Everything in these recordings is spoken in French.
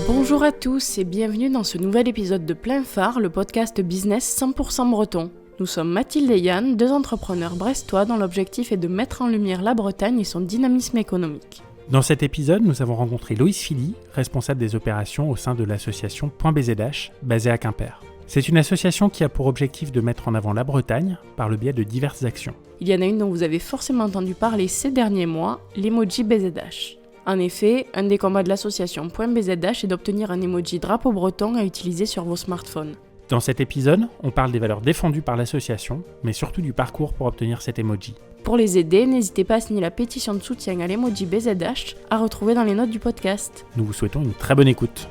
Bonjour à tous et bienvenue dans ce nouvel épisode de Plein Phare, le podcast business 100% breton. Nous sommes Mathilde et Yann, deux entrepreneurs brestois dont l'objectif est de mettre en lumière la Bretagne et son dynamisme économique. Dans cet épisode, nous avons rencontré Loïs Philly, responsable des opérations au sein de l'association Point BZH, basée à Quimper. C'est une association qui a pour objectif de mettre en avant la Bretagne par le biais de diverses actions. Il y en a une dont vous avez forcément entendu parler ces derniers mois, l'emoji BZH. En effet, un des combats de l'association Point BZH est d'obtenir un emoji drapeau breton à utiliser sur vos smartphones. Dans cet épisode, on parle des valeurs défendues par l'association, mais surtout du parcours pour obtenir cet emoji. Pour les aider, n'hésitez pas à signer la pétition de soutien à l'emoji BZH à retrouver dans les notes du podcast. Nous vous souhaitons une très bonne écoute.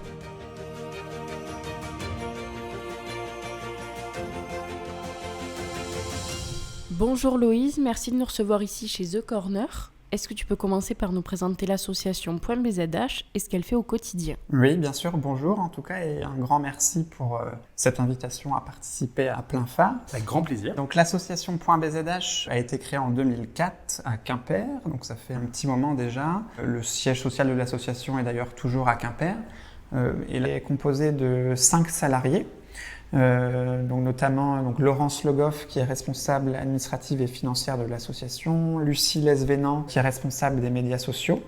Bonjour Loïse, merci de nous recevoir ici chez The Corner. Est-ce que tu peux commencer par nous présenter l'association Point BZH et ce qu'elle fait au quotidien ? Oui, bien sûr, bonjour en tout cas et un grand merci pour cette invitation à participer à Plein Phare. Avec grand plaisir. Donc l'association Point BZH a été créée en 2004 à Quimper, donc ça fait un petit moment déjà. Le siège social de l'association est d'ailleurs toujours à Quimper. Elle est composée de 5 salariés. Donc notamment Laurence Legoff qui est responsable administrative et financière de l'association, Lucie Lesvénan qui est responsable des médias sociaux.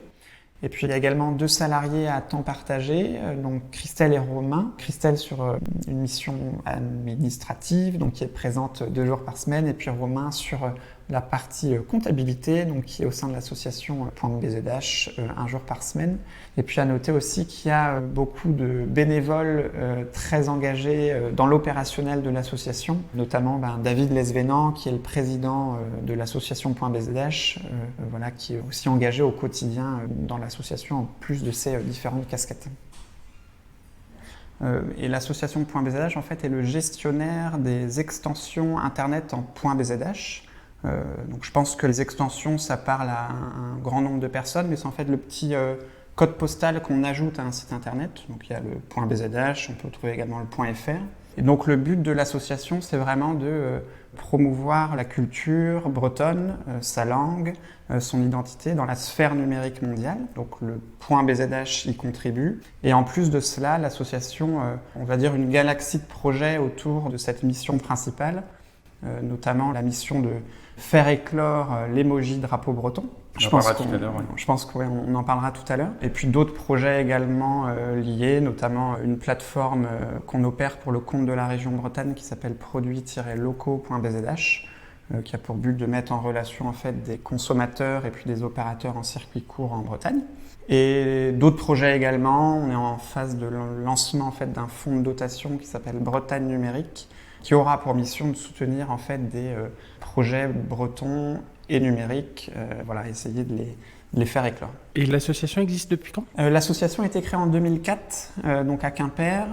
Et puis il y a également 2 salariés à temps partagé, donc Christelle et Romain. Christelle sur une mission administrative, donc qui est présente 2 jours par semaine, et puis Romain sur la partie comptabilité, donc qui est au sein de l'association Point BZH 1 jour par semaine. Et puis à noter aussi qu'il y a beaucoup de bénévoles très engagés dans l'opérationnel de l'association, notamment David Lesvénan qui est le président de l'association Point BZH, qui est aussi engagé au quotidien dans l'association en plus de ses différentes casquettes. Et l'association Point BZH en fait est le gestionnaire des extensions internet en Point BZH. Donc je pense que les extensions, ça parle à un grand nombre de personnes, mais c'est en fait le petit code postal qu'on ajoute à un site internet. Donc il y a le point BZH, on peut trouver également le point .fr. Et donc le but de l'association, c'est vraiment de promouvoir la culture bretonne, sa langue, son identité dans la sphère numérique mondiale. Donc le point BZH y contribue. Et en plus de cela, l'association, on va dire une galaxie de projets autour de cette mission principale, notamment la mission de faire éclore l'emoji drapeau breton. Je pense qu'on en parlera tout à l'heure. Et puis d'autres projets également liés, notamment une plateforme qu'on opère pour le compte de la région Bretagne qui s'appelle produits-locaux.bzh, qui a pour but de mettre en relation en fait des consommateurs et puis des opérateurs en circuit court en Bretagne. Et d'autres projets également, on est en phase de lancement en fait d'un fonds de dotation qui s'appelle Bretagne numérique, qui aura pour mission de soutenir en fait des projets bretons et numériques, essayer de les faire éclore. Et l'association existe depuis quand ? L'association a été créée en 2004, donc à Quimper,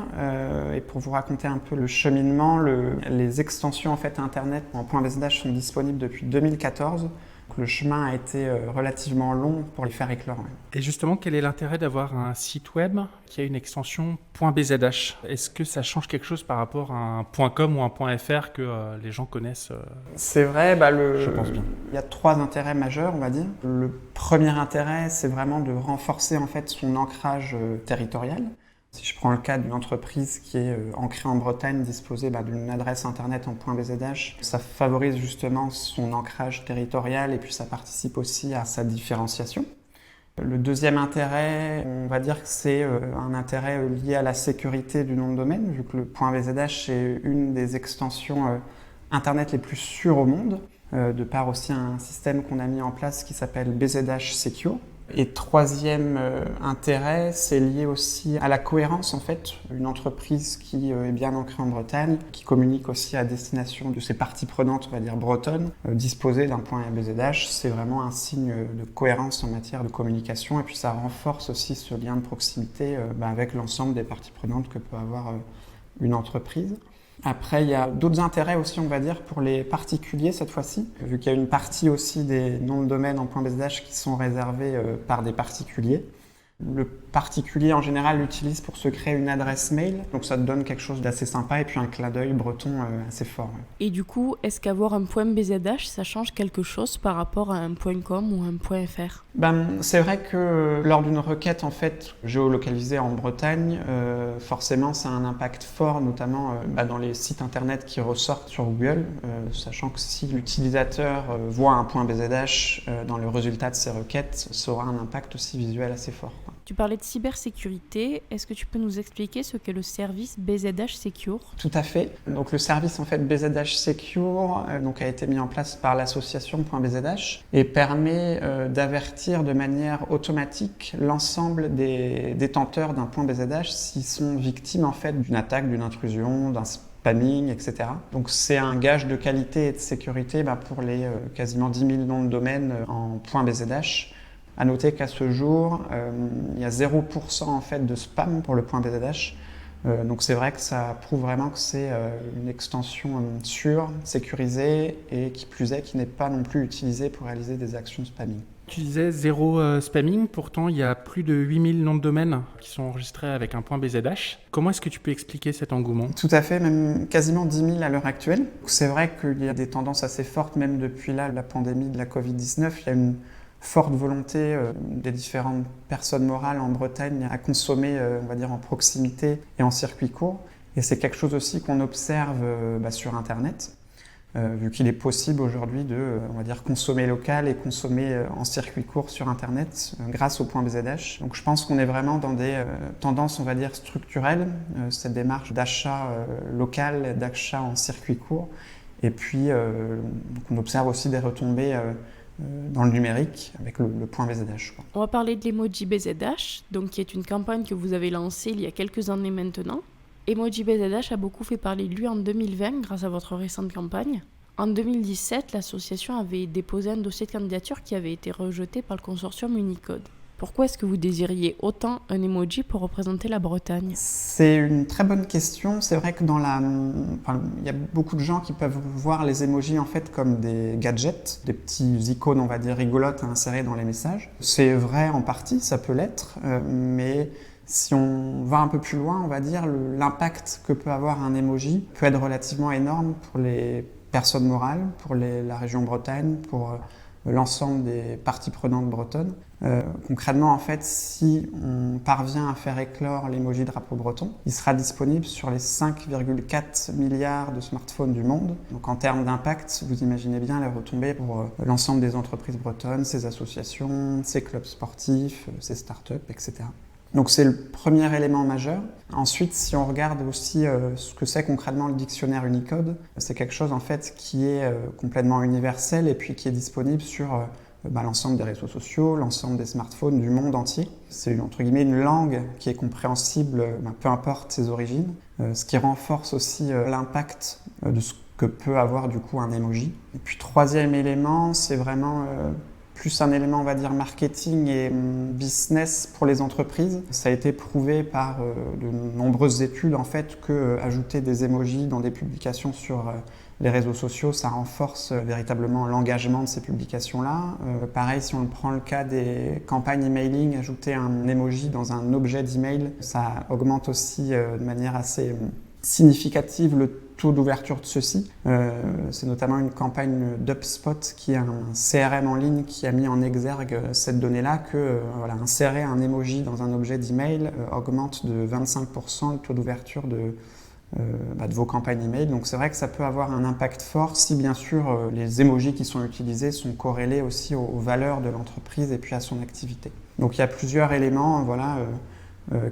et pour vous raconter un peu le cheminement, les extensions en fait internet en point BZH sont disponibles depuis 2014. Le chemin a été relativement long pour les faire éclore. Et justement, quel est l'intérêt d'avoir un site web qui a une extension .bzh ? Est-ce que ça change quelque chose par rapport à un .com ou un .fr que les gens connaissent C'est vrai, je pense bien. Il y a 3 intérêts majeurs, on va dire. Le premier intérêt, c'est vraiment de renforcer en fait son ancrage territorial. Si je prends le cas d'une entreprise qui est ancrée en Bretagne, disposée d'une adresse internet en .bzh, ça favorise justement son ancrage territorial et puis ça participe aussi à sa différenciation. Le deuxième intérêt, on va dire que c'est un intérêt lié à la sécurité du nom de domaine, vu que le .bzh est une des extensions internet les plus sûres au monde, de par aussi un système qu'on a mis en place qui s'appelle BZH Secure. Et troisième intérêt, c'est lié aussi à la cohérence en fait. Une entreprise qui est bien ancrée en Bretagne, qui communique aussi à destination de ses parties prenantes, on va dire bretonnes, disposer d'un point BZH, c'est vraiment un signe de cohérence en matière de communication et puis ça renforce aussi ce lien de proximité avec l'ensemble des parties prenantes que peut avoir une entreprise. Après, il y a d'autres intérêts aussi, on va dire, pour les particuliers cette fois-ci, vu qu'il y a une partie aussi des noms de domaine en .bzh qui sont réservés par des particuliers. Le particulier, en général, l'utilise pour se créer une adresse mail. Donc ça te donne quelque chose d'assez sympa et puis un clin d'œil breton assez fort. Ouais. Et du coup, est-ce qu'avoir un .bzh, ça change quelque chose par rapport à un .com ou un .fr ? C'est vrai que lors d'une requête en fait géolocalisée en Bretagne, forcément ça a un impact fort, notamment dans les sites internet qui ressortent sur Google, sachant que si l'utilisateur voit un .bzh dans le résultat de ses requêtes, ça aura un impact aussi visuel assez fort. Tu parlais de cybersécurité, est-ce que tu peux nous expliquer ce qu'est le service BZH Secure ? Tout à fait. Donc le service en fait BZH Secure a été mis en place par l'association .bzh et permet d'avertir de manière automatique l'ensemble des détenteurs d'un .bzh s'ils sont victimes en fait d'une attaque, d'une intrusion, d'un spamming, etc. Donc c'est un gage de qualité et de sécurité pour les quasiment 10 000 noms de domaines en .bzh. À noter qu'à ce jour, il y a 0% en fait de spam pour le .bzh. Donc c'est vrai que ça prouve vraiment que c'est une extension sûre, sécurisée et qui plus est, qui n'est pas non plus utilisée pour réaliser des actions spamming. Tu disais zéro spamming, pourtant il y a plus de 8000 noms de domaines qui sont enregistrés avec un .bzh. Comment est-ce que tu peux expliquer cet engouement ? Tout à fait, même quasiment 10 000 à l'heure actuelle. C'est vrai qu'il y a des tendances assez fortes, même depuis la pandémie de la Covid-19. Il y a une forte volonté des différentes personnes morales en Bretagne à consommer, on va dire, en proximité et en circuit court. Et c'est quelque chose aussi qu'on observe sur Internet, vu qu'il est possible aujourd'hui de, on va dire, consommer local et consommer en circuit court sur Internet grâce au .bzh. Donc je pense qu'on est vraiment dans des tendances, on va dire, structurelles, cette démarche d'achat local, d'achat en circuit court. Et puis on observe aussi des retombées dans le numérique avec le .bzh. On va parler de l'emoji BZH, donc qui est une campagne que vous avez lancée il y a quelques années maintenant. Emoji BZH a beaucoup fait parler de lui en 2020 grâce à votre récente campagne. En 2017, l'association avait déposé un dossier de candidature qui avait été rejeté par le consortium Unicode. Pourquoi est-ce que vous désiriez autant un emoji pour représenter la Bretagne ? C'est une très bonne question. C'est vrai que il y a beaucoup de gens qui peuvent voir les emojis en fait comme des gadgets, des petits icônes, on va dire, rigolotes à insérer dans les messages. C'est vrai en partie, ça peut l'être, mais si on va un peu plus loin, on va dire, l'impact que peut avoir un emoji peut être relativement énorme pour les personnes morales, pour la région Bretagne, pour l'ensemble des parties prenantes bretonnes. Concrètement, en fait, si on parvient à faire éclore l'emoji drapeau breton, il sera disponible sur les 5,4 milliards de smartphones du monde. Donc en termes d'impact, vous imaginez bien les retombées pour l'ensemble des entreprises bretonnes, ces associations, ces clubs sportifs, ces startups, etc. Donc c'est le premier élément majeur. Ensuite, si on regarde aussi ce que c'est concrètement le dictionnaire Unicode, c'est quelque chose en fait qui est complètement universel et puis qui est disponible sur l'ensemble des réseaux sociaux, l'ensemble des smartphones du monde entier. C'est entre guillemets une langue qui est compréhensible, peu importe ses origines, ce qui renforce aussi l'impact de ce que peut avoir du coup un emoji. Et puis troisième élément, c'est vraiment plus un élément, on va dire, marketing et business pour les entreprises. Ça a été prouvé par de nombreuses études en fait que ajouter des emojis dans des publications sur les réseaux sociaux, ça renforce véritablement l'engagement de ces publications-là. Pareil, si on prend le cas des campagnes emailing, ajouter un emoji dans un objet d'email, ça augmente aussi de manière assez significative le taux d'ouverture de ceux-ci. C'est notamment une campagne d'UpSpot qui est un CRM en ligne qui a mis en exergue cette donnée-là que insérer un emoji dans un objet d'email augmente de 25% le taux d'ouverture de vos campagnes email. Donc c'est vrai que ça peut avoir un impact fort si bien sûr les emojis qui sont utilisés sont corrélés aussi aux valeurs de l'entreprise et puis à son activité. Donc il y a plusieurs éléments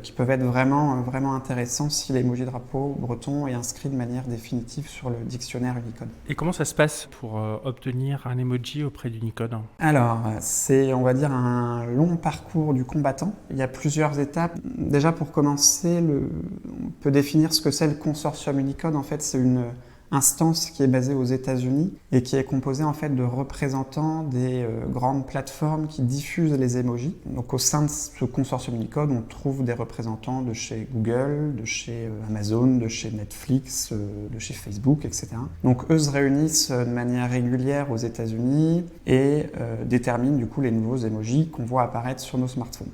qui peuvent être vraiment intéressants si l'emoji drapeau breton est inscrit de manière définitive sur le dictionnaire Unicode. Et comment ça se passe pour obtenir un emoji auprès d'Unicode ? Alors, c'est, on va dire, un long parcours du combattant. Il y a plusieurs étapes. Déjà, pour commencer, on peut définir ce que c'est le consortium Unicode. En fait, c'est une instance qui est basée aux États-Unis et qui est composée en fait de représentants des grandes plateformes qui diffusent les emojis. Donc au sein de ce consortium Unicode, on trouve des représentants de chez Google, de chez Amazon, de chez Netflix, de chez Facebook, etc. Donc eux se réunissent de manière régulière aux États-Unis et déterminent du coup les nouveaux emojis qu'on voit apparaître sur nos smartphones.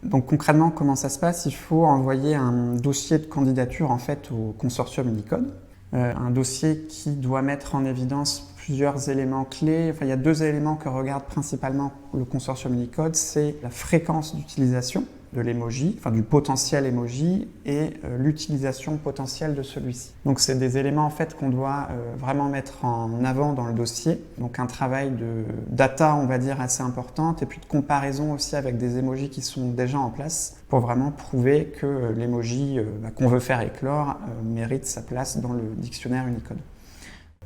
Donc concrètement, comment ça se passe ? Il faut envoyer un dossier de candidature en fait au consortium Unicode. Un dossier qui doit mettre en évidence plusieurs éléments clés. Enfin, il y a 2 éléments que regarde principalement le consortium Unicode, c'est la fréquence d'utilisation de l'emoji, enfin du potentiel emoji, et l'utilisation potentielle de celui-ci. Donc c'est des éléments en fait qu'on doit vraiment mettre en avant dans le dossier. Donc un travail de data, on va dire, assez importante, et puis de comparaison aussi avec des emojis qui sont déjà en place pour vraiment prouver que l'emoji qu'on veut faire éclore mérite sa place dans le dictionnaire Unicode.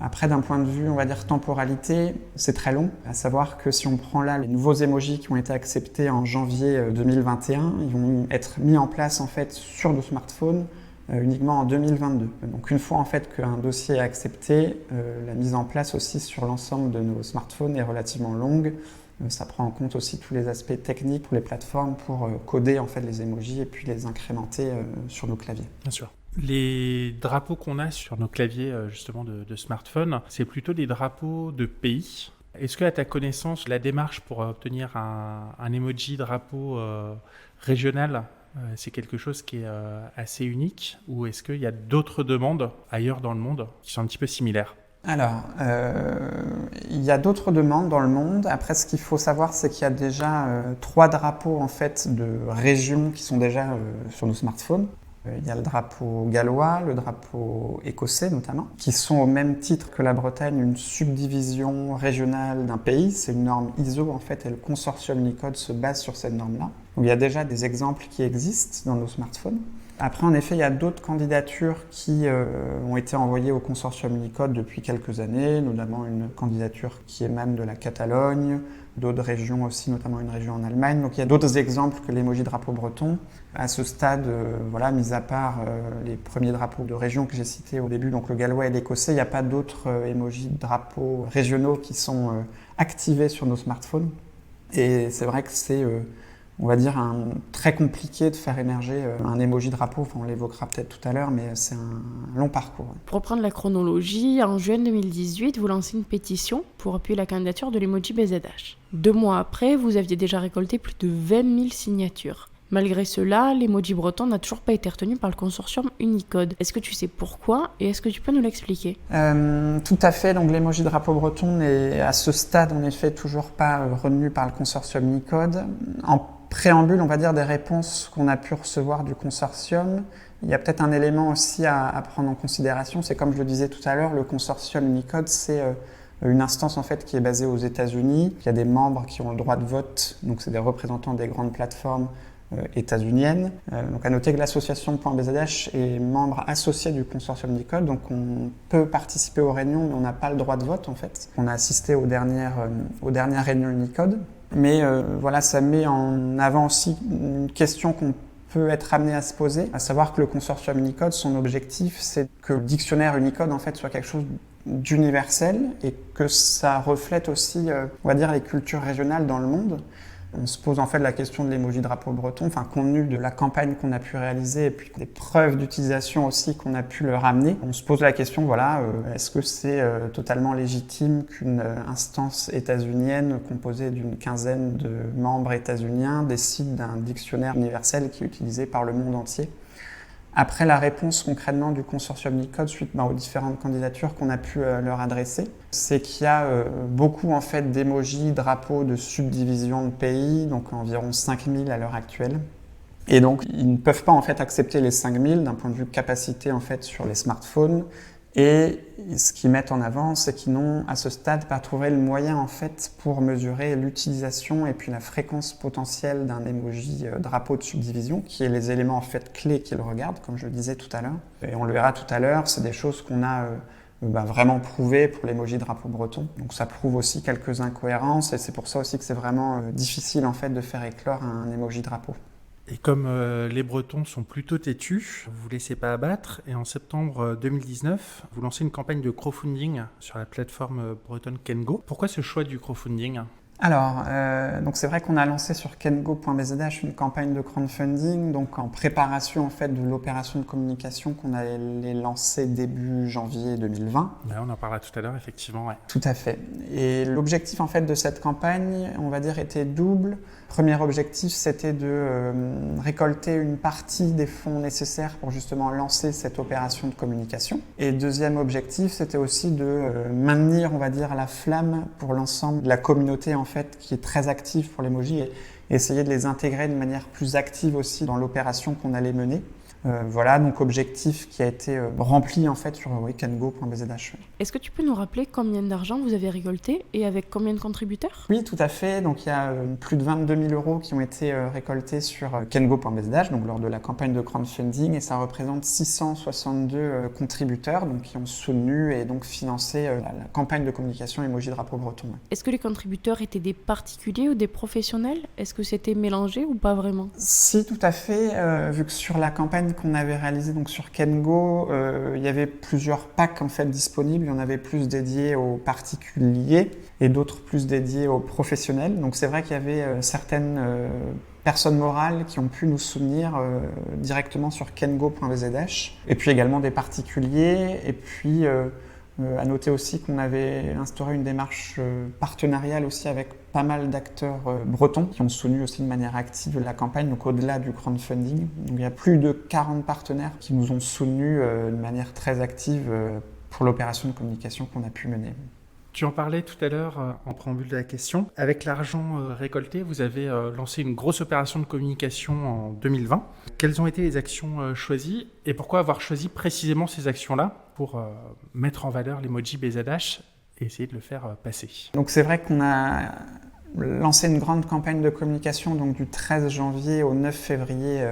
Après, d'un point de vue, on va dire temporalité, c'est très long. À savoir que si on prend là les nouveaux emojis qui ont été acceptés en janvier 2021, ils vont être mis en place en fait sur nos smartphones uniquement en 2022. Donc une fois en fait qu'un dossier est accepté, la mise en place aussi sur l'ensemble de nos smartphones est relativement longue. Ça prend en compte aussi tous les aspects techniques pour les plateformes pour coder en fait les emojis et puis les incrémenter sur nos claviers. Bien sûr. Les drapeaux qu'on a sur nos claviers justement de smartphone, c'est plutôt des drapeaux de pays. Est-ce que à ta connaissance, la démarche pour obtenir un emoji drapeau régional, c'est quelque chose qui est assez unique, ou est-ce qu'il y a d'autres demandes ailleurs dans le monde qui sont un petit peu similaires ? Alors, il y a d'autres demandes dans le monde. Après, ce qu'il faut savoir, c'est qu'il y a déjà 3 drapeaux en fait de régions qui sont déjà sur nos smartphones. Il y a le drapeau gallois, le drapeau écossais notamment, qui sont au même titre que la Bretagne une subdivision régionale d'un pays. C'est une norme ISO en fait, et le consortium Unicode se base sur cette norme-là. Donc il y a déjà des exemples qui existent dans nos smartphones. Après, en effet, il y a d'autres candidatures qui ont été envoyées au consortium Unicode depuis quelques années, notamment une candidature qui émane de la Catalogne, d'autres régions aussi, notamment une région en Allemagne. Donc il y a d'autres exemples que l'emoji drapeau breton. À ce stade, mis à part les premiers drapeaux de région que j'ai cités au début, donc le gallois et l'écossais, il n'y a pas d'autres emojis drapeaux régionaux qui sont activés sur nos smartphones. Et c'est vrai que c'est, on va dire, très compliqué de faire émerger un emoji drapeau. Enfin, on l'évoquera peut-être tout à l'heure, mais c'est un long parcours. Pour reprendre la chronologie, en juin 2018, vous lancez une pétition pour appuyer la candidature de l'emoji BZH. 2 mois après, vous aviez déjà récolté plus de 20 000 signatures. Malgré cela, l'emoji breton n'a toujours pas été retenu par le consortium Unicode. Est-ce que tu sais pourquoi et est-ce que tu peux nous l'expliquer ? Tout à fait. Donc l'emoji drapeau breton n'est à ce stade en effet toujours pas retenu par le consortium Unicode. En préambule, on va dire, des réponses qu'on a pu recevoir du consortium, il y a peut-être un élément aussi à prendre en considération. C'est comme je le disais tout à l'heure, le consortium Unicode, c'est une instance en fait qui est basée aux États-Unis. Il y a des membres qui ont le droit de vote, donc c'est des représentants des grandes plateformes états-uniennes. Donc à noter que l'association .bzh est membre associé du consortium Unicode, donc on peut participer aux réunions, mais on n'a pas le droit de vote en fait. On a assisté aux dernières réunions Unicode, mais ça met en avant aussi une question qu'on peut être amené à se poser, à savoir que le consortium Unicode, son objectif, c'est que le dictionnaire Unicode en fait soit quelque chose d'universel et que ça reflète aussi, on va dire, les cultures régionales dans le monde. On se pose en fait la question de l'emoji drapeau breton, compte tenu de la campagne qu'on a pu réaliser et puis des preuves d'utilisation aussi qu'on a pu leur amener. On se pose la question, est-ce que c'est totalement légitime qu'une instance états-unienne composée d'une quinzaine de membres états-uniens décide d'un dictionnaire universel qui est utilisé par le monde entier ? Après la réponse concrètement du consortium Unicode suite aux différentes candidatures qu'on a pu leur adresser, c'est qu'il y a beaucoup en fait d'émojis, drapeaux de subdivisions de pays, donc environ 5000 à l'heure actuelle. Et donc ils ne peuvent pas en fait accepter les 5000 d'un point de vue capacité en fait sur les smartphones. Et ce qu'ils mettent en avant, c'est qu'ils n'ont à ce stade pas trouvé le moyen en fait pour mesurer l'utilisation et puis la fréquence potentielle d'un emoji drapeau de subdivision, qui est les éléments en fait clés qu'ils regardent, comme je le disais tout à l'heure. Et on le verra tout à l'heure, c'est des choses qu'on a vraiment prouvées pour l'emoji drapeau breton. Donc ça prouve aussi quelques incohérences et c'est pour ça aussi que c'est vraiment difficile en fait de faire éclore un emoji drapeau. Et comme les Bretons sont plutôt têtus, vous ne vous laissez pas abattre. Et en septembre 2019, vous lancez une campagne de crowdfunding sur la plateforme bretonne Kengo. Pourquoi ce choix du crowdfunding ? Alors, donc c'est vrai qu'on a lancé sur kengo.bzh une campagne de crowdfunding, donc en préparation en fait de l'opération de communication qu'on allait lancer début janvier 2020. Ouais, on en parlera tout à l'heure, effectivement. Ouais. Tout à fait. Et l'objectif en fait de cette campagne, on va dire, était double. Premier objectif, c'était de récolter une partie des fonds nécessaires pour justement lancer cette opération de communication. Et deuxième objectif, c'était aussi de maintenir, on va dire, la flamme pour l'ensemble de la communauté en fait, qui est très active pour l'emoji et essayer de les intégrer de manière plus active aussi dans l'opération qu'on allait mener. Voilà, donc objectif qui a été rempli en fait sur kengo.bzh. Est-ce que tu peux nous rappeler combien d'argent vous avez récolté et avec combien de contributeurs ? Oui, tout à fait. Donc il y a plus de 22 000 euros qui ont été récoltés sur kengo.bzh, donc lors de la campagne de crowdfunding, et ça représente 662 contributeurs donc, qui ont soutenu et donc financé la campagne de communication Emoji Drapeau Breton. Est-ce que les contributeurs étaient des particuliers ou des professionnels ? Est-ce que c'était mélangé ou pas vraiment ? Si, tout à fait. Vu que sur la campagne qu'on avait réalisée donc sur Kengo, il y avait plusieurs packs en fait disponibles. Il y en avait plus dédiés aux particuliers et d'autres plus dédiés aux professionnels. Donc c'est vrai qu'il y avait certaines personnes morales qui ont pu nous soutenir directement sur kengo.bzh, et puis également des particuliers, et puis à noter aussi qu'on avait instauré une démarche partenariale aussi avec pas mal d'acteurs bretons qui ont soutenu aussi de manière active la campagne, donc au-delà du crowdfunding. Donc il y a plus de 40 partenaires qui nous ont soutenus de manière très active pour l'opération de communication qu'on a pu mener. Tu en parlais tout à l'heure en préambule de la question. Avec l'argent récolté, vous avez lancé une grosse opération de communication en 2020. Quelles ont été les actions choisies et pourquoi avoir choisi précisément ces actions-là pour mettre en valeur l'emoji BZH et essayer de le faire passer ? Donc c'est vrai qu'on a lancé une grande campagne de communication donc du 13 janvier au 9 février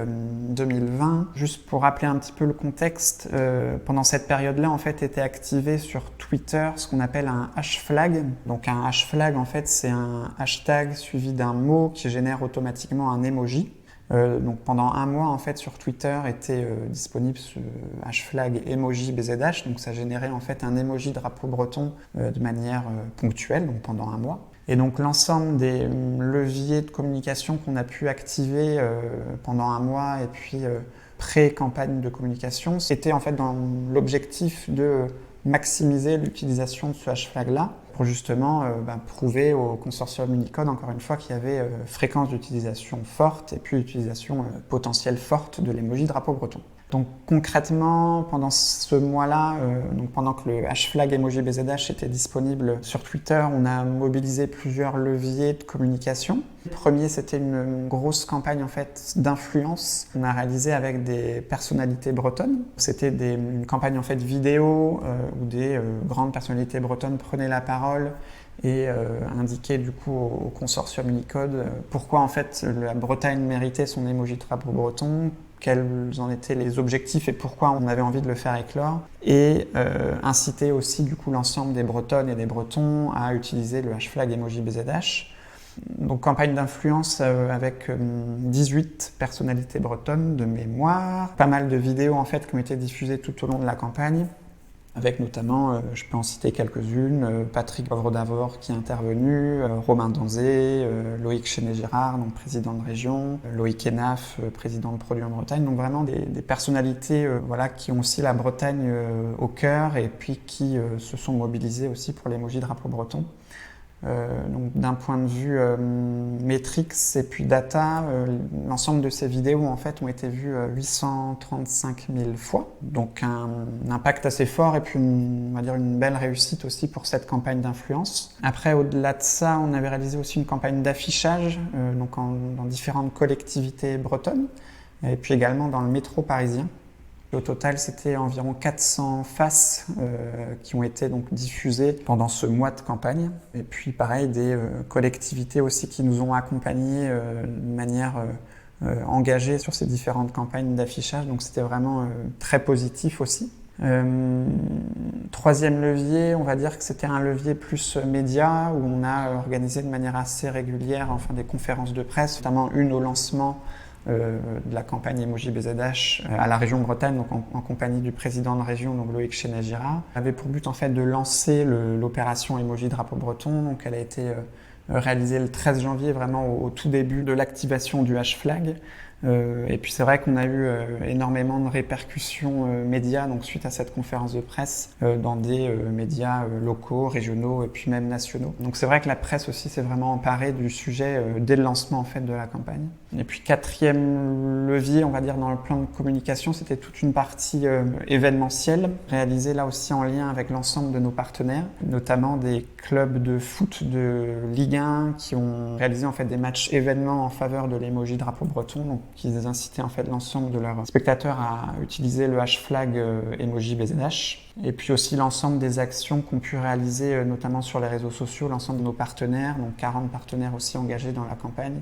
2020. Juste pour rappeler un petit peu le contexte, pendant cette période-là, en fait, était activé sur Twitter ce qu'on appelle un hashflag. Donc un hashflag, en fait, c'est un hashtag suivi d'un mot qui génère automatiquement un emoji. Donc pendant un mois, en fait, sur Twitter était disponible ce hashflag emoji BZH. Donc ça générait en fait un emoji drapeau breton de manière ponctuelle, donc pendant un mois. Et donc l'ensemble des leviers de communication qu'on a pu activer pendant un mois et puis pré-campagne de communication, c'était en fait dans l'objectif de maximiser l'utilisation de ce hashflag-là pour justement prouver au consortium Unicode, encore une fois, qu'il y avait fréquence d'utilisation forte et puis utilisation potentielle forte de l'emoji drapeau breton. Donc concrètement, pendant ce mois-là, donc pendant que le hashflag emoji BZH était disponible sur Twitter, on a mobilisé plusieurs leviers de communication. Le premier, c'était une grosse campagne en fait d'influence qu'on a réalisée avec des personnalités bretonnes. C'était une campagne en fait vidéo où des grandes personnalités bretonnes prenaient la parole et indiquaient du coup au consortium Unicode pourquoi en fait la Bretagne méritait son emoji drapeau breton, quels en étaient les objectifs et pourquoi on avait envie de le faire éclore, et inciter aussi du coup l'ensemble des Bretonnes et des Bretons à utiliser le hashflag emoji BZH. Donc campagne d'influence avec 18 personnalités bretonnes de mémoire, pas mal de vidéos en fait qui ont été diffusées tout au long de la campagne, avec notamment, je peux en citer quelques-unes, Patrick Poivre-d'Avor qui est intervenu, Romain Danzé, Loïc Chenet-Girard, donc président de région, Loïc Enaf, président de Produits en Bretagne, donc vraiment des personnalités qui ont aussi la Bretagne au cœur et puis qui se sont mobilisées aussi pour l'emoji drapeau breton. Donc d'un point de vue métriques et puis data, l'ensemble de ces vidéos en fait ont été vues 835 000 fois, donc un impact assez fort et puis on va dire une belle réussite aussi pour cette campagne d'influence. Après, au-delà de ça, on avait réalisé aussi une campagne d'affichage dans différentes collectivités bretonnes et puis également dans le métro parisien. Au total, c'était environ 400 faces qui ont été donc diffusées pendant ce mois de campagne. Et puis pareil, des collectivités aussi qui nous ont accompagnés de manière engagée sur ces différentes campagnes d'affichage. Donc c'était vraiment très positif aussi. Troisième levier, on va dire que c'était un levier plus média où on a organisé de manière assez régulière des conférences de presse, notamment une au lancement de la campagne Emoji BZH à la région Bretagne, donc en compagnie du président de région, donc Loïc Chenet-Girard, avait pour but en fait de lancer l'opération Emoji Drapeau Breton. Donc elle a été réalisé le 13 janvier, vraiment au tout début de l'activation du #flag. Et puis c'est vrai qu'on a eu énormément de répercussions médias donc suite à cette conférence de presse dans des médias locaux, régionaux et puis même nationaux. Donc c'est vrai que la presse aussi s'est vraiment emparée du sujet dès le lancement en fait de la campagne. Et puis quatrième levier, on va dire dans le plan de communication, c'était toute une partie événementielle réalisée là aussi en lien avec l'ensemble de nos partenaires, notamment des clubs de foot de Ligue 1 qui ont réalisé en fait des matchs événements en faveur de l'emoji drapeau breton. Donc qui incitaient en fait l'ensemble de leurs spectateurs à utiliser le #flag emoji BZH. Et puis aussi l'ensemble des actions qu'ont pu réaliser notamment sur les réseaux sociaux l'ensemble de nos partenaires, donc 40 partenaires aussi engagés dans la campagne.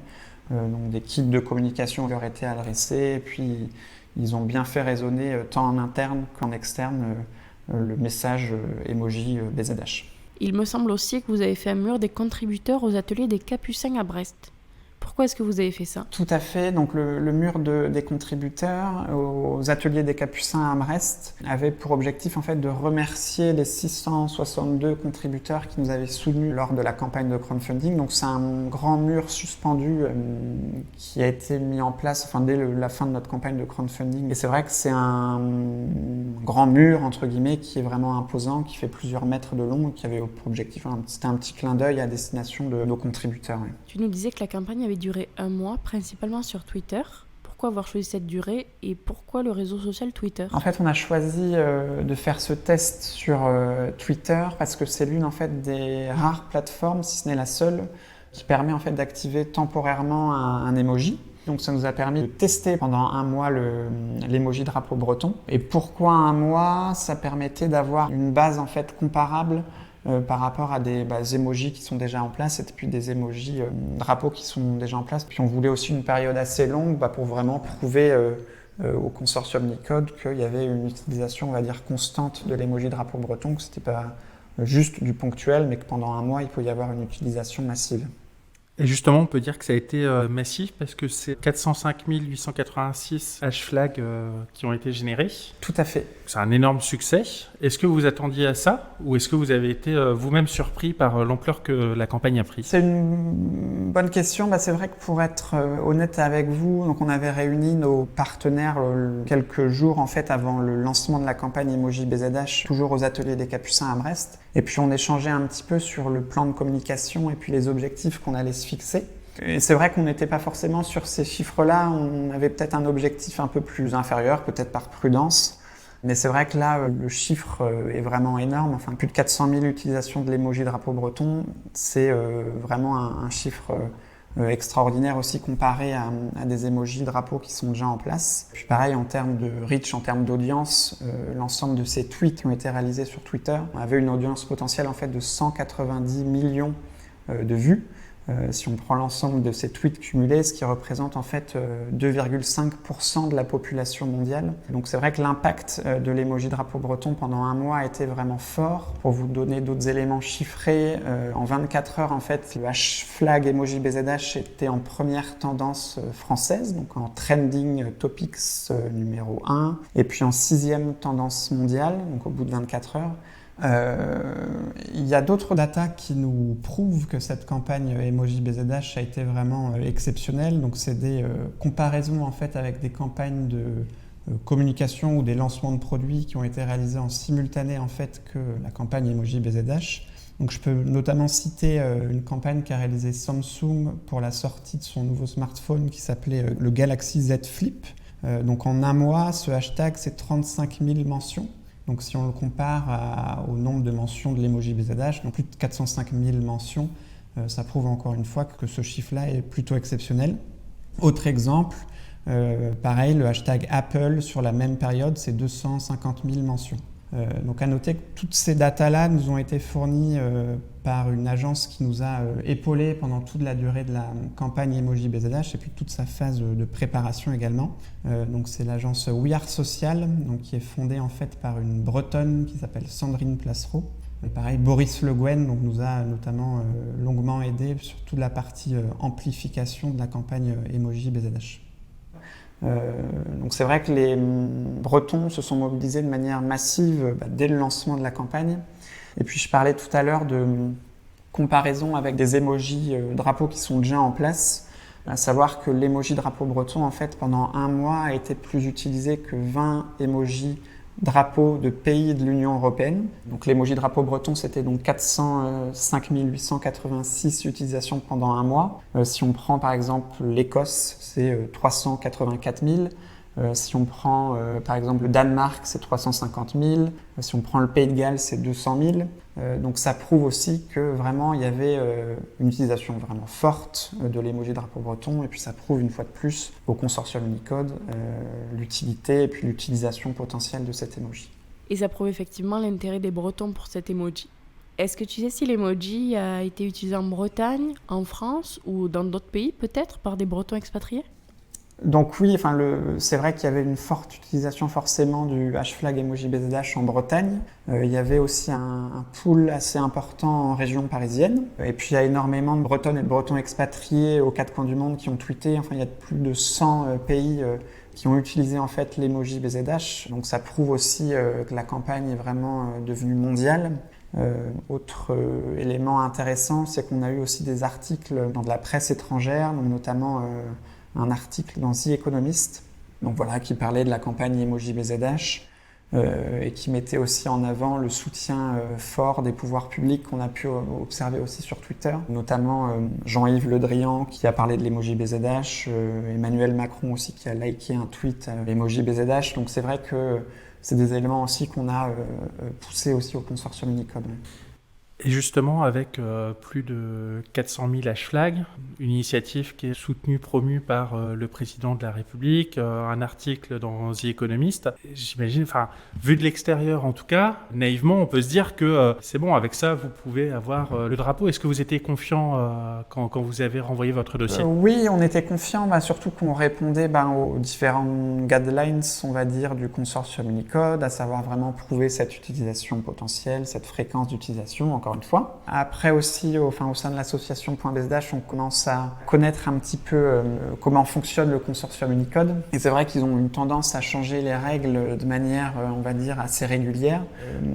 Donc des kits de communication leur étaient adressés et puis ils ont bien fait résonner tant en interne qu'en externe le message emoji BZH. Il me semble aussi que vous avez fait un mur des contributeurs aux ateliers des Capucins à Brest. Pourquoi est-ce que vous avez fait ça ? Tout à fait. Donc le mur des contributeurs aux ateliers des Capucins à Brest avait pour objectif en fait de remercier les 662 contributeurs qui nous avaient soutenus lors de la campagne de crowdfunding. Donc c'est un grand mur suspendu qui a été mis en place dès la fin de notre campagne de crowdfunding. Et c'est vrai que c'est un grand mur entre guillemets qui est vraiment imposant, qui fait plusieurs mètres de long, qui avait pour objectif c'était un petit clin d'œil à destination de nos contributeurs. Oui. Tu nous disais que la campagne avait duré 1 mois, principalement sur Twitter. Pourquoi avoir choisi cette durée et pourquoi le réseau social Twitter ? En fait, on a choisi de faire ce test sur Twitter parce que c'est l'une en fait des rares plateformes, si ce n'est la seule, qui permet en fait d'activer temporairement un emoji. Donc ça nous a permis de tester pendant 1 mois l'emoji drapeau breton. Et pourquoi 1 mois ? Ça permettait d'avoir une base en fait comparable par rapport à des emojis qui sont déjà en place et puis des emojis drapeaux qui sont déjà en place. Puis on voulait aussi une période assez longue pour vraiment prouver au consortium Unicode qu'il y avait une utilisation, on va dire, constante de l'emoji drapeau breton, que c'était pas juste du ponctuel, mais que pendant 1 mois, il peut y avoir une utilisation massive. Et justement, on peut dire que ça a été massif parce que c'est 405 886 #flag qui ont été générés. Tout à fait. C'est un énorme succès. Est-ce que vous attendiez à ça ou est-ce que vous avez été vous-même surpris par l'ampleur que la campagne a pris ? C'est une bonne question. C'est vrai que pour être honnête avec vous, donc on avait réuni nos partenaires quelques jours en fait avant le lancement de la campagne Emoji BZH, toujours aux ateliers des Capucins à Brest. Et puis on échangeait un petit peu sur le plan de communication et puis les objectifs qu'on allait se fixer. Et c'est vrai qu'on n'était pas forcément sur ces chiffres-là, on avait peut-être un objectif un peu plus inférieur, peut-être par prudence. Mais c'est vrai que là, le chiffre est vraiment énorme. Plus de 400 000 utilisations de l'emoji drapeau breton, c'est vraiment un chiffre extraordinaire aussi comparé à des emojis drapeaux qui sont déjà en place. Puis pareil, en termes de reach, en termes d'audience, l'ensemble de ces tweets qui ont été réalisés sur Twitter avait une audience potentielle en fait de 190 millions de vues. Si on prend l'ensemble de ces tweets cumulés, ce qui représente en fait 2,5% de la population mondiale. Donc c'est vrai que l'impact de l'emoji drapeau breton pendant 1 mois a été vraiment fort. Pour vous donner d'autres éléments chiffrés, en 24 heures en fait, le #flag emoji BZH était en première tendance française, donc en trending topics numéro 1, et puis en 6e tendance mondiale, donc au bout de 24 heures. Il y a d'autres datas qui nous prouvent que cette campagne Emoji BZH a été vraiment exceptionnelle. Donc c'est des comparaisons en fait avec des campagnes de communication ou des lancements de produits qui ont été réalisés en simultané en fait que la campagne Emoji BZH. Donc je peux notamment citer une campagne qu'a réalisée Samsung pour la sortie de son nouveau smartphone qui s'appelait le Galaxy Z Flip. Donc en 1 mois, ce hashtag c'est 35 000 mentions. Donc si on le compare au nombre de mentions de l'emoji BZH, donc plus de 405 000 mentions, ça prouve encore une fois que ce chiffre-là est plutôt exceptionnel. Autre exemple, pareil, le hashtag Apple sur la même période, c'est 250 000 mentions. Donc à noter que toutes ces datas-là nous ont été fournies par une agence qui nous a épaulés pendant toute la durée de la campagne Emoji BZH et puis toute sa phase de préparation également. Donc c'est l'agence We Are Social, donc qui est fondée en fait par une Bretonne qui s'appelle Sandrine Placereau. Et pareil, Boris Le Guen donc, nous a notamment longuement aidé sur toute la partie amplification de la campagne Emoji BZH. Donc c'est vrai que les Bretons se sont mobilisés de manière massive dès le lancement de la campagne. Et puis je parlais tout à l'heure de comparaison avec des emojis drapeaux qui sont déjà en place, à savoir que l'emoji drapeau breton, en fait, pendant un mois, a été plus utilisé que 20 emojis drapeaux de pays de l'Union européenne. Donc l'emoji drapeau breton, c'était donc 405 886 utilisations pendant un mois. Si on prend par exemple l'Écosse, c'est 384 000. Si on prend par exemple le Danemark, c'est 350 000. Si on prend le Pays de Galles, c'est 200 000. Donc ça prouve aussi que vraiment il y avait une utilisation vraiment forte de l'emoji drapeau breton. Et puis ça prouve une fois de plus au consortium Unicode l'utilité et puis l'utilisation potentielle de cet emoji. Et ça prouve effectivement l'intérêt des Bretons pour cet emoji. Est-ce que tu sais si l'emoji a été utilisé en Bretagne, en France ou dans d'autres pays peut-être par des Bretons expatriés ? Donc oui, c'est vrai qu'il y avait une forte utilisation forcément du #flag emoji BZH en Bretagne. Il y avait aussi un pool assez important en région parisienne. Et puis il y a énormément de Bretonnes et de Bretons expatriés aux quatre coins du monde qui ont tweeté. Enfin, il y a plus de 100 pays qui ont utilisé en fait l'emoji BZH. Donc ça prouve aussi que la campagne est vraiment devenue mondiale. Autre élément intéressant, c'est qu'on a eu aussi des articles dans de la presse étrangère, donc notamment un article dans The Economist, donc voilà, qui parlait de la campagne emoji BZH et qui mettait aussi en avant le soutien fort des pouvoirs publics qu'on a pu observer aussi sur Twitter, notamment Jean-Yves Le Drian qui a parlé de l'emoji BZH, Emmanuel Macron aussi qui a liké un tweet à l'emoji BZH, donc c'est vrai que c'est des éléments aussi qu'on a poussés aussi au consortium Unicode. Et justement, avec plus de 400 000 #flags, une initiative qui est soutenue, promue par le président de la République, un article dans The Economist, j'imagine, vu de l'extérieur en tout cas, naïvement, on peut se dire que c'est bon, avec ça, vous pouvez avoir le drapeau. Est-ce que vous étiez confiant quand vous avez renvoyé votre dossier ? Oui, on était confiant, surtout qu'on répondait aux différents guidelines, on va dire, du consortium Unicode, à savoir vraiment prouver cette utilisation potentielle, cette fréquence d'utilisation, encore une fois. Après aussi, au sein de l'association .BZH, on commence à connaître un petit peu comment fonctionne le consortium Unicode. Et c'est vrai qu'ils ont une tendance à changer les règles de manière, on va dire, assez régulière.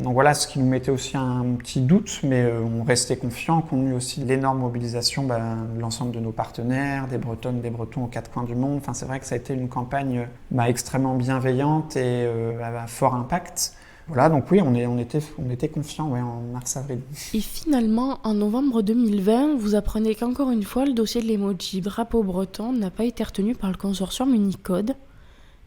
Donc voilà, ce qui nous mettait aussi un petit doute, mais on restait confiant, compte tenu aussi de l'énorme mobilisation de l'ensemble de nos partenaires, des Bretonnes, des Bretons aux quatre coins du monde. C'est vrai que ça a été une campagne extrêmement bienveillante et à fort impact. Voilà, donc oui, on était confiants en mars-avril. Et finalement, en novembre 2020, vous apprenez qu'encore une fois, le dossier de l'emoji drapeau breton n'a pas été retenu par le consortium Unicode.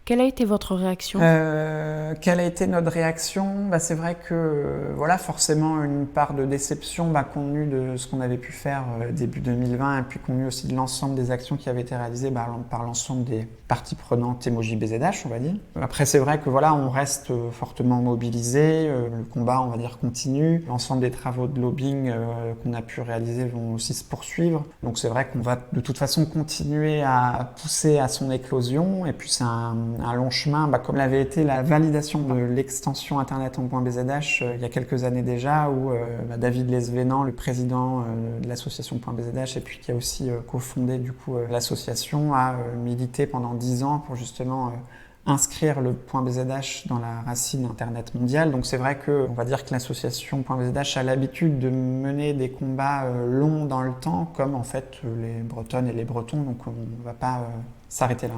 Quelle a été votre réaction ? Quelle a été notre réaction ? C'est vrai que forcément une part de déception compte tenu de ce qu'on avait pu faire début 2020 et puis compte tenu aussi de l'ensemble des actions qui avaient été réalisées par l'ensemble des parties prenantes emoji BZH, on va dire. Après, c'est vrai que on reste fortement mobilisés, le combat, on va dire, continue. L'ensemble des travaux de lobbying qu'on a pu réaliser vont aussi se poursuivre. Donc c'est vrai qu'on va de toute façon continuer à pousser à son éclosion et puis c'est un long chemin, comme l'avait été la validation de l'extension Internet en .BZH il y a quelques années déjà, où David Lesvénan, le président de l'association .BZH, et puis qui a aussi cofondé du coup l'association, a milité pendant 10 ans pour justement inscrire le .BZH dans la racine Internet mondiale. Donc c'est vrai qu'on va dire que l'association .BZH a l'habitude de mener des combats longs dans le temps, comme en fait les Bretonnes et les Bretons, donc on ne va pas s'arrêter là.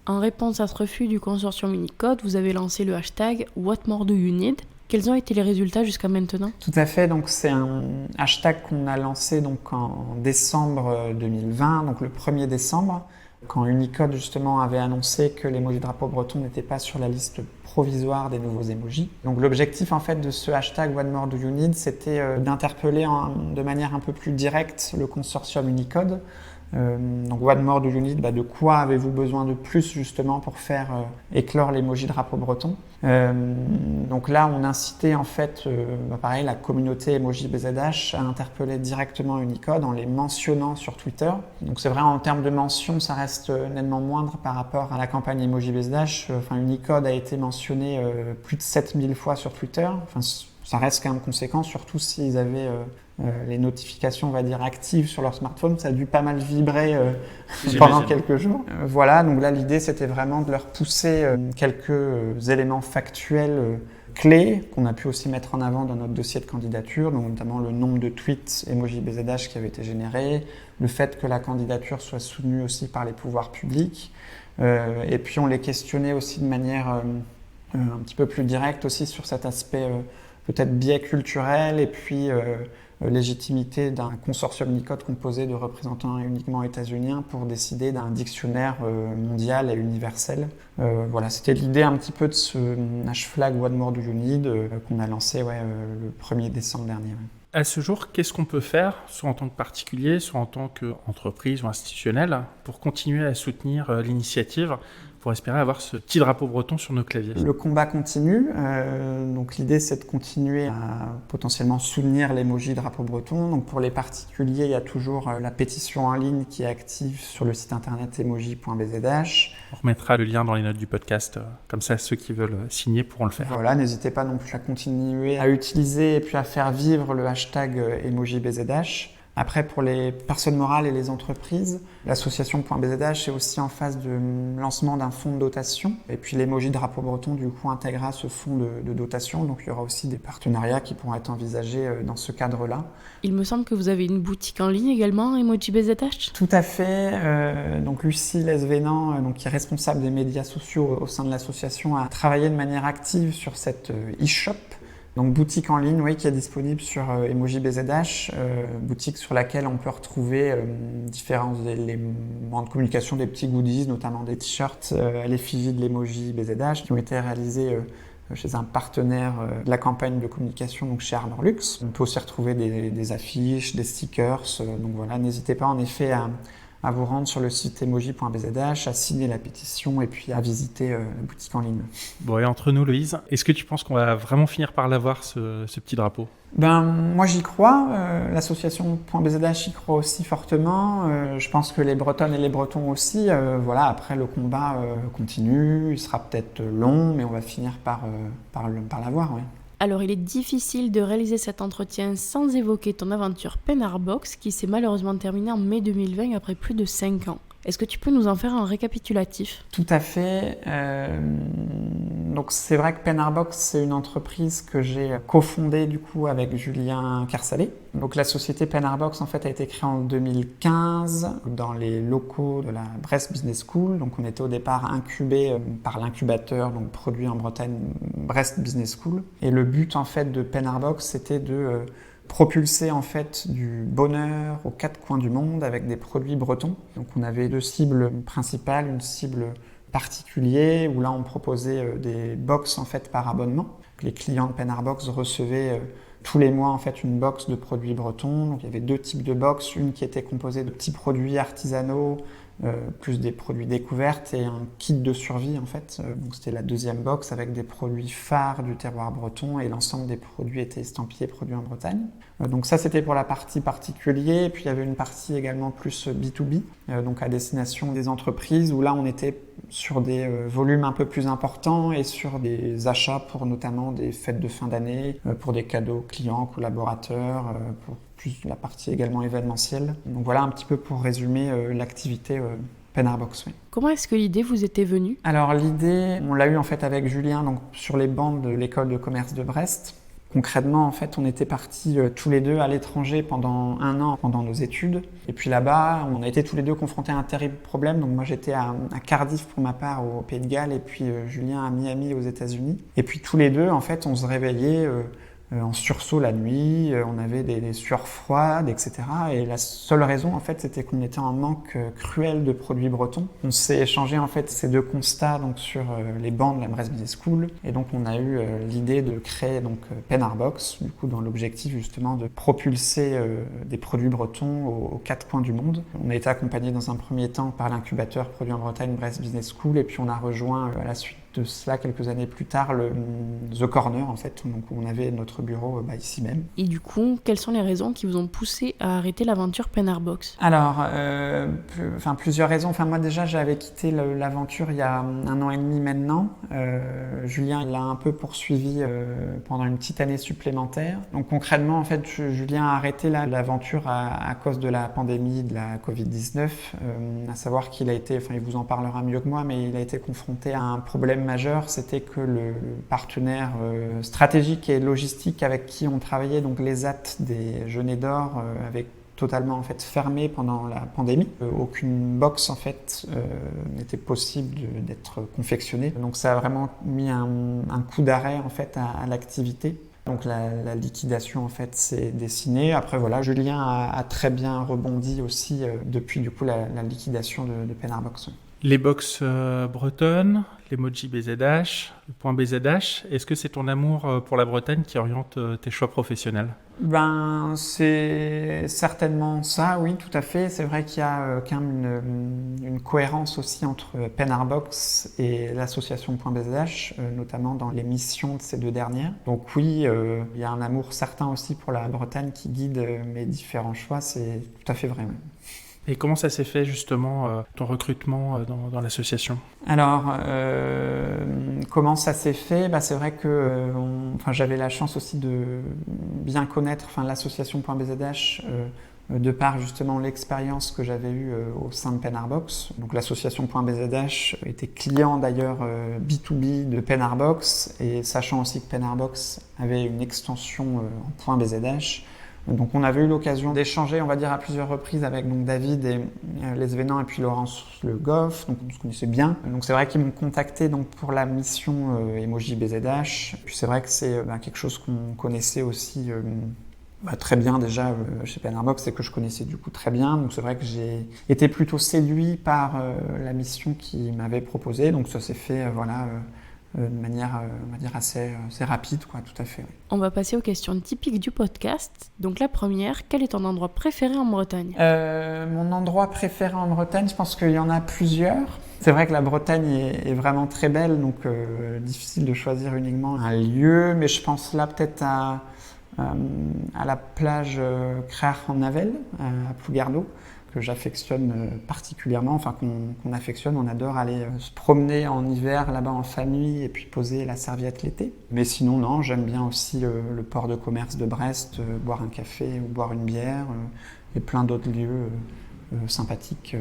En réponse à ce refus du consortium Unicode, vous avez lancé le hashtag What More Do You Need ? Quels ont été les résultats jusqu'à maintenant ? Tout à fait, donc c'est un hashtag qu'on a lancé donc en décembre 2020, donc le 1er décembre, quand Unicode justement avait annoncé que l'emoji drapeau breton n'était pas sur la liste provisoire des nouveaux emojis. Donc l'objectif en fait de ce hashtag What More Do You Need, c'était d'interpeller de manière un peu plus directe le consortium Unicode. Donc What More Do You Need, de quoi avez-vous besoin de plus justement pour faire éclore l'emoji drapeau breton. Donc là on incitait en fait pareil la communauté emoji BZH à interpeller directement Unicode en les mentionnant sur Twitter. Donc c'est vrai, en termes de mention ça reste nettement moindre par rapport à la campagne emoji BZH. Unicode a été mentionné plus de 7000 fois sur Twitter. Ça reste quand même conséquent, surtout s'ils avaient les notifications, on va dire, actives sur leur smartphone. Ça a dû pas mal vibrer pendant quelques jours. Voilà, donc là, l'idée, c'était vraiment de leur pousser quelques éléments factuels clés qu'on a pu aussi mettre en avant dans notre dossier de candidature, donc notamment le nombre de tweets emoji BZH qui avaient été générés, le fait que la candidature soit soutenue aussi par les pouvoirs publics, et puis on les questionnait aussi de manière un petit peu plus directe aussi sur cet aspect peut-être biais culturel et puis légitimité d'un consortium Unicode composé de représentants uniquement états-uniens pour décider d'un dictionnaire mondial et universel. Voilà, c'était l'idée un petit peu de ce #flag What More Do You Need qu'on a lancé le 1er décembre dernier. À ce jour, qu'est-ce qu'on peut faire, soit en tant que particulier, soit en tant qu'entreprise ou institutionnel, pour continuer à soutenir l'initiative, pour espérer avoir ce petit drapeau breton sur nos claviers? Le combat continue, donc l'idée c'est de continuer à potentiellement soutenir l'emoji drapeau breton. Donc pour les particuliers, il y a toujours la pétition en ligne qui est active sur le site internet emoji.bzh. On remettra le lien dans les notes du podcast, comme ça ceux qui veulent signer pourront le faire. Voilà, n'hésitez pas non plus à continuer à utiliser et puis à faire vivre le hashtag emoji.bzh. Après, pour les personnes morales et les entreprises, l'association.bzh est aussi en phase de lancement d'un fonds de dotation. Et puis l'emoji drapeau breton, du coup, intégrera ce fonds de dotation. Donc il y aura aussi des partenariats qui pourront être envisagés dans ce cadre-là. Il me semble que vous avez une boutique en ligne également, Emoji BZH ? Tout à fait. Donc Lucie Lesvénan, qui est responsable des médias sociaux au sein de l'association, a travaillé de manière active sur cette e-shop. Donc boutique en ligne, qui est disponible sur Emoji BZH, boutique sur laquelle on peut retrouver différents éléments de communication, des petits goodies, notamment des t-shirts à l'effigie de l'Emoji BZH qui ont été réalisés chez un partenaire de la campagne de communication, donc chez Armor Luxe. On peut aussi retrouver des affiches, des stickers, donc voilà, n'hésitez pas en effet à vous rendre sur le site emoji.bzh, à signer la pétition et puis à visiter la boutique en ligne. Bon, et entre nous, Loïse, est-ce que tu penses qu'on va vraiment finir par l'avoir, ce petit drapeau ? Moi j'y crois, l'association.bzh y croit aussi fortement, je pense que les Bretonnes et les Bretons aussi, après le combat continue, il sera peut-être long, mais on va finir par l'avoir, oui. Alors, il est difficile de réaliser cet entretien sans évoquer ton aventure Penarbox qui s'est malheureusement terminée en mai 2020 après plus de 5 ans. Est-ce que tu peux nous en faire un récapitulatif ? Tout à fait. Donc c'est vrai que Penarbox, c'est une entreprise que j'ai cofondée du coup avec Julien Carsalet. Donc la société Penarbox en fait a été créée en 2015 dans les locaux de la Brest Business School. Donc on était au départ incubé par l'incubateur donc produit en Bretagne Brest Business School. Et le but en fait de Penarbox, c'était de propulser en fait du bonheur aux 4 coins du monde avec des produits bretons. Donc on avait 2 cibles principales, une cible particulière où là on proposait des box en fait par abonnement. Les clients de Penarbox recevaient tous les mois en fait une box de produits bretons. Donc il y avait 2 types de box, une qui était composée de petits produits artisanaux plus des produits découvertes et un kit de survie en fait. Donc c'était la 2e box avec des produits phares du terroir breton et l'ensemble des produits étaient estampillés produits en Bretagne. Donc ça c'était pour la partie particulier, et puis il y avait une partie également plus B2B, donc à destination des entreprises où là on était sur des volumes un peu plus importants et sur des achats pour notamment des fêtes de fin d'année, pour des cadeaux clients, collaborateurs, pour plus la partie également événementielle. Donc voilà un petit peu pour résumer l'activité Penarbox. Oui. Comment est-ce que l'idée vous était venue ? Alors l'idée, on l'a eu en fait avec Julien donc, sur les bancs de l'école de commerce de Brest. Concrètement, en fait, on était partis tous les deux à l'étranger pendant 1 an pendant nos études. Et puis là-bas, on a été tous les deux confrontés à un terrible problème. Donc moi, j'étais à Cardiff pour ma part au Pays de Galles et puis Julien à Miami aux États-Unis. Et puis tous les deux, en fait, on se réveillait en sursaut la nuit, on avait des sueurs froides, etc. Et la seule raison, en fait, c'était qu'on était en manque cruel de produits bretons. On s'est échangé, en fait, ces 2 constats donc, sur les bancs de la Brest Business School. Et donc, on a eu l'idée de créer donc, Penarbox, du coup, dans l'objectif, justement, de propulser des produits bretons aux 4 coins du monde. On a été accompagné dans un premier temps par l'incubateur Produits en Bretagne Brest Business School, et puis on a rejoint à la suite de cela, quelques années plus tard, le The Corner, en fait, donc où on avait notre bureau ici même. Et du coup, quelles sont les raisons qui vous ont poussé à arrêter l'aventure Penarbox ? Alors, plusieurs raisons. Moi, déjà, j'avais quitté l'aventure il y a 1 an et demi maintenant. Julien, il l'a un peu poursuivi pendant une petite année supplémentaire. Donc, concrètement, en fait, Julien a arrêté l'aventure à cause de la pandémie de la Covid-19. À savoir qu'il a été, il vous en parlera mieux que moi, mais il a été confronté à un problème majeur, c'était que le partenaire stratégique et logistique avec qui on travaillait, donc l'ESAT des Genêts d'Or, avait totalement en fait fermé pendant la pandémie. Aucune box en fait n'était possible d'être confectionnée. Donc ça a vraiment mis un coup d'arrêt en fait à l'activité. Donc la liquidation en fait s'est dessinée. Après voilà, Julien a très bien rebondi aussi depuis du coup la liquidation de Penarbox. Les box bretonnes, l'emoji BZH, le point BZH, est-ce que c'est ton amour pour la Bretagne qui oriente tes choix professionnels ? Ben, c'est certainement ça, oui, tout à fait. C'est vrai qu'il y a quand même une cohérence aussi entre Penarbox et l'association Point BZH, notamment dans les missions de ces deux dernières. Donc oui, il y a un amour certain aussi pour la Bretagne qui guide mes différents choix, c'est tout à fait vrai. Même. Et comment ça s'est fait justement, ton recrutement dans l'association ? Alors, comment ça s'est fait ? C'est vrai que j'avais la chance aussi de bien connaître l'association .bzh de par justement l'expérience que j'avais eue au sein de Penarbox. Donc l'association .bzh était client d'ailleurs B2B de Penarbox, et sachant aussi que Penarbox avait une extension en .bzh. Donc on avait eu l'occasion d'échanger, on va dire, à plusieurs reprises avec donc David et Les Vénans et puis Laurence Le Goff, donc on se connaissait bien. Donc c'est vrai qu'ils m'ont contacté donc pour la mission Emoji BZH. Puis c'est vrai que c'est quelque chose qu'on connaissait aussi très bien déjà chez Penarbox et que je connaissais du coup très bien. Donc c'est vrai que j'ai été plutôt séduit par la mission qu'ils m'avaient proposée. Donc ça s'est fait de manière, on va dire, assez rapide, quoi, tout à fait. Oui. On va passer aux questions typiques du podcast. Donc la première, quel est ton endroit préféré en Bretagne ? Mon endroit préféré en Bretagne, je pense qu'il y en a plusieurs. C'est vrai que la Bretagne est vraiment très belle, donc difficile de choisir uniquement un lieu, mais je pense là peut-être à la plage Creach en Navel, à Plougarneau, que j'affectionne particulièrement, qu'on affectionne, on adore aller se promener en hiver là-bas en famille et puis poser la serviette l'été. Mais sinon, non, j'aime bien aussi le port de commerce de Brest, boire un café ou boire une bière, et plein d'autres lieux sympathiques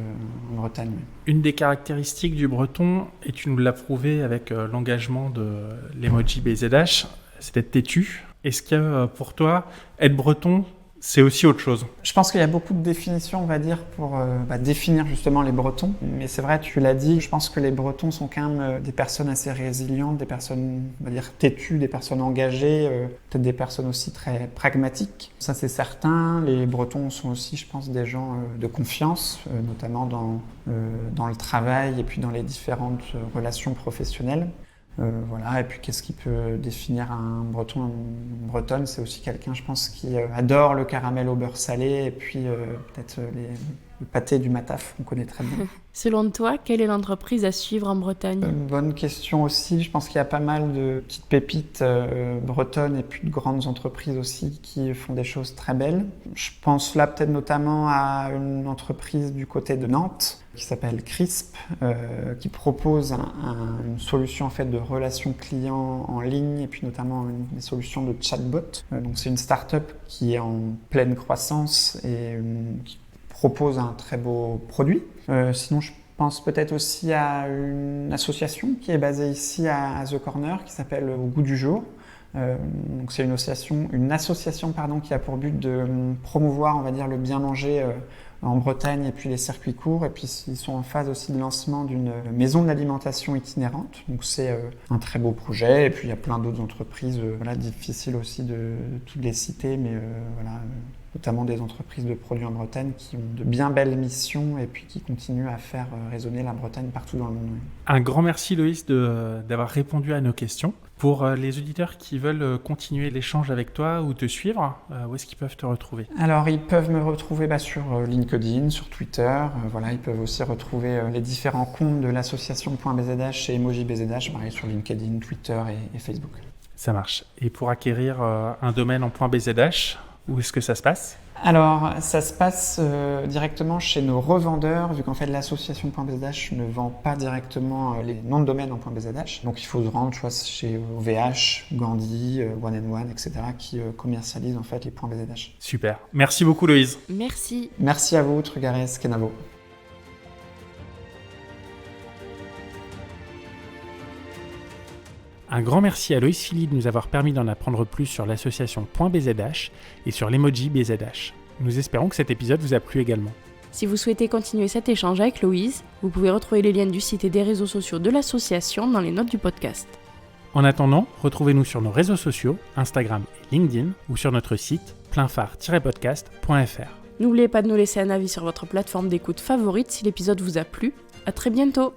en Bretagne. Une des caractéristiques du breton, et tu nous l'as prouvé avec l'engagement de l'emoji BZH, c'est d'être têtu. Est-ce que pour toi, être breton, c'est aussi autre chose? Je pense qu'il y a beaucoup de définitions, on va dire, pour définir justement les Bretons. Mais c'est vrai, tu l'as dit, je pense que les Bretons sont quand même des personnes assez résilientes, des personnes, on va dire, têtues, des personnes engagées, peut-être des personnes aussi très pragmatiques. Ça, c'est certain. Les Bretons sont aussi, je pense, des gens de confiance, notamment dans le travail et puis dans les différentes relations professionnelles. Et puis qu'est-ce qui peut définir un breton, une bretonne? C'est aussi quelqu'un, je pense, qui adore le caramel au beurre salé et puis peut-être le pâté du Mataf, on connaît très bien. Selon toi, quelle est l'entreprise à suivre en Bretagne? Une bonne question aussi. Je pense qu'il y a pas mal de petites pépites bretonnes et puis de grandes entreprises aussi qui font des choses très belles. Je pense là peut-être notamment à une entreprise du côté de Nantes qui s'appelle Crisp, qui propose une solution en fait de relations clients en ligne et puis notamment une solution de chatbot. Donc c'est une start-up qui est en pleine croissance et qui propose un très beau produit. Sinon, je pense peut-être aussi à une association qui est basée ici à The Corner qui s'appelle Au Goût du Jour. Donc c'est une association qui a pour but de promouvoir, on va dire, le bien manger en Bretagne et puis les circuits courts. Et puis ils sont en phase aussi de lancement d'une maison de l'alimentation itinérante. Donc c'est un très beau projet. Et puis il y a plein d'autres entreprises, difficile aussi de toutes les citer, mais notamment des entreprises de produits en Bretagne qui ont de bien belles missions et puis qui continuent à faire résonner la Bretagne partout dans le monde. Un grand merci Loïs d'avoir répondu à nos questions. Pour les auditeurs qui veulent continuer l'échange avec toi ou te suivre, où est-ce qu'ils peuvent te retrouver? Alors ils peuvent me retrouver sur LinkedIn, sur Twitter. Ils peuvent aussi retrouver les différents comptes de l'association .bzh et Emoji BZH, pareil sur LinkedIn, Twitter et Facebook. Ça marche. Et pour acquérir un domaine en .bzh, où est-ce que ça se passe? Alors, ça se passe directement chez nos revendeurs, vu qu'en fait l'association .bzh ne vend pas directement les noms de domaine en .bzh. Donc il faut se rendre chez OVH, Gandhi, One and One, etc. qui commercialisent en fait les .bzh. Super. Merci beaucoup Loïse. Merci. Merci à vous, Trugares, Kenavo. Un grand merci à Loïs Philly de nous avoir permis d'en apprendre plus sur l'association .bzh et sur l'emoji BZH. Nous espérons que cet épisode vous a plu également. Si vous souhaitez continuer cet échange avec Loïse, vous pouvez retrouver les liens du site et des réseaux sociaux de l'association dans les notes du podcast. En attendant, retrouvez-nous sur nos réseaux sociaux, Instagram et LinkedIn, ou sur notre site pleinphare-podcast.fr. N'oubliez pas de nous laisser un avis sur votre plateforme d'écoute favorite si l'épisode vous a plu. À très bientôt!